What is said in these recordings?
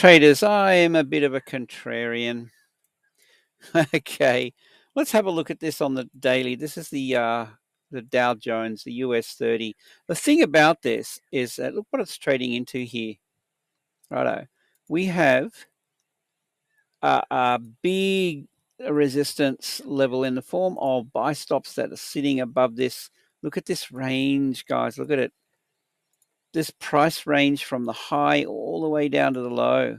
Traders, I am a bit of a contrarian. Okay, let's have a look at this on the daily. This is the Dow Jones, the US30. The thing about this is that look what it's trading into here. Righto, we have a big resistance level in the form of buy stops that are sitting above this. Look at this range, guys. Look at it. This price range from the high all the way down to the low.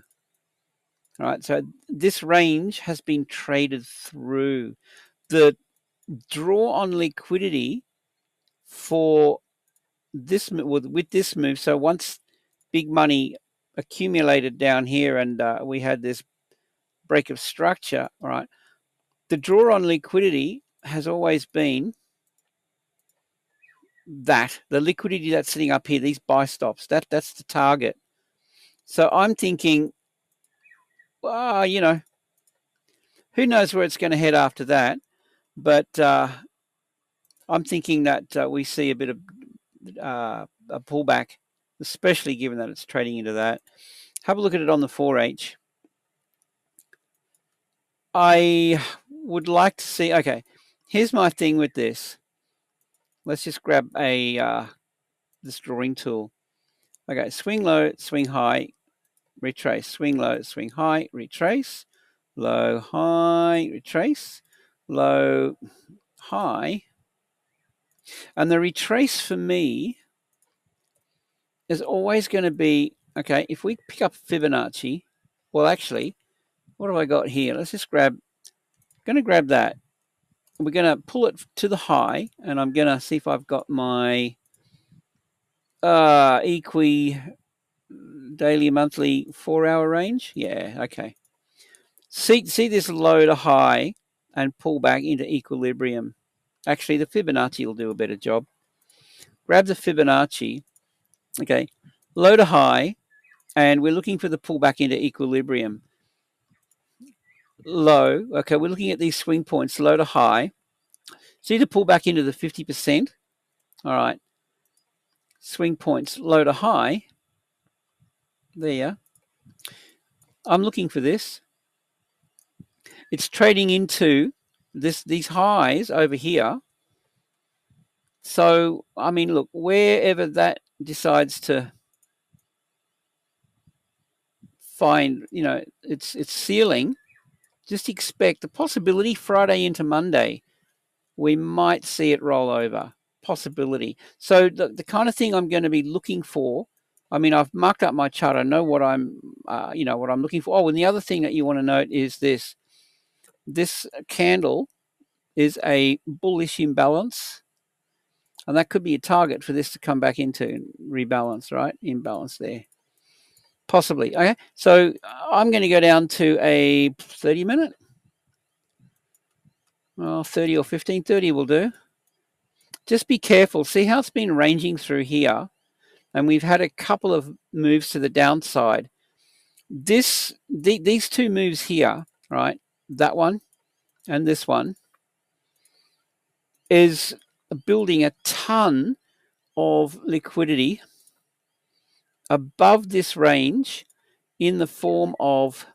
All right, so this range has been traded through. The draw on liquidity for this with this move. So once big money accumulated down here, and we had this break of structure. All right, the draw on liquidity has always been that the liquidity that's sitting up here, these buy stops. That's the target. So I'm thinking, well, who knows where it's going to head after that, but I'm thinking that we see a bit of a pullback, especially given that it's trading into that. Have a look at it on the 4H. I would like to see, okay, here's my thing with this. Let's just grab this drawing tool. Okay, swing low, swing high, retrace, swing low, swing high, retrace, low, high, retrace, low, high. And the retrace for me is always going to be, okay, if we pick up Fibonacci, well, actually, what have I got here? Let's just grab, I'm going to grab that. We're going to pull it to the high, and I'm going to see if I've got my equi daily, monthly, 4-hour range. Yeah, okay. See this low to high and pull back into equilibrium. Actually, the Fibonacci will do a better job. Grab the Fibonacci, okay, low to high, and we're looking for the pullback into equilibrium. Low, okay, we're looking at these swing points, low to high. See the pullback into the 50%. All right, swing points, low to high. There. I'm looking for this. It's trading into these highs over here. So, I mean, look, wherever that decides to find, its ceiling, just expect the possibility Friday into Monday, we might see it roll over. Possibility. So the kind of thing I'm going to be looking for, I mean, I've marked up my chart. I know what I'm, what I'm looking for. Oh, and the other thing that you want to note is this. This candle is a bullish imbalance, and that could be a target for this to come back into rebalance, right? Imbalance there. Possibly. Okay, so I'm going to go down to a 30-minute. Well, 30 or 15, 30 will do. Just be careful. See how it's been ranging through here, and we've had a couple of moves to the downside. These two moves here, right? That one and this one is building a ton of liquidity above this range in the form of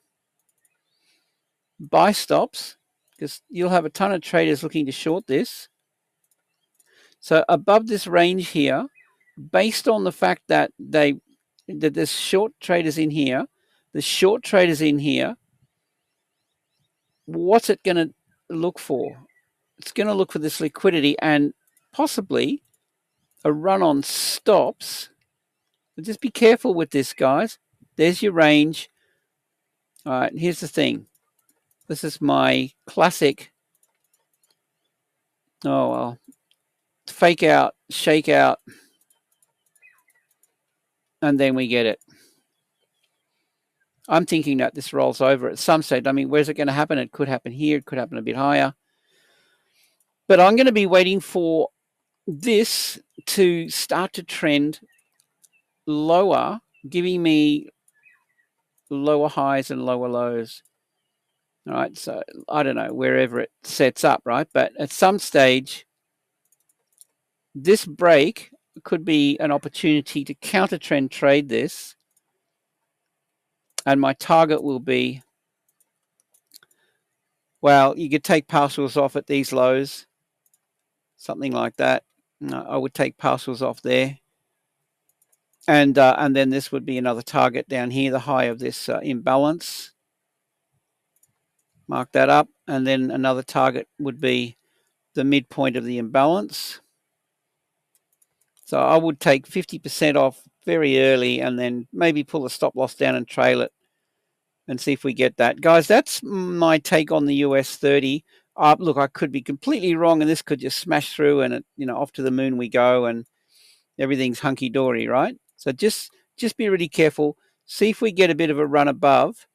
buy stops, because you'll have a ton of traders looking to short this. So above this range here, based on the fact that there's short traders in here, the short traders in here, what's it going to look for? It's going to look for this liquidity and possibly a run on stops. But just be careful with this, guys. There's your range. All right, here's the thing. This is my classic, fake out, shake out, and then we get it. I'm thinking that this rolls over at some stage. I mean, where's it going to happen? It could happen here. It could happen a bit higher. But I'm going to be waiting for this to start to trend lower, giving me lower highs and lower lows. All right, so I don't know, wherever it sets up, right? But at some stage, this break could be an opportunity to counter trend trade this And my target will be, well, you could take partials off at these lows, something like that. I would take partials off there. And then this would be another target down here, the high of this imbalance. Mark that up. And then another target would be the midpoint of the imbalance. So I would take 50% off very early and then maybe pull the stop loss down and trail it and see if we get that. Guys, that's my take on the US30. Look, I could be completely wrong and this could just smash through and, off to the moon we go and everything's hunky-dory, right? So just be really careful. See if we get a bit of a run above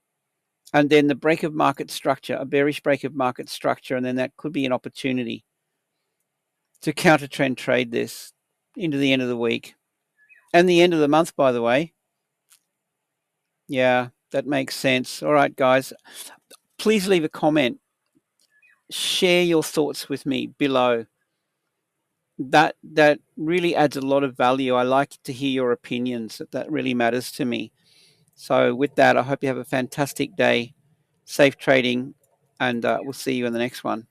and then the break of market structure, a bearish break of market structure, and then that could be an opportunity to counter trend trade this into the end of the week. And the end of the month, by the way. Yeah, that makes sense. All right, guys. Please leave a comment. Share your thoughts with me below. That really adds a lot of value. I like to hear your opinions. That really matters to me. So with that, I hope you have a fantastic day. Safe trading, and we'll see you in the next one.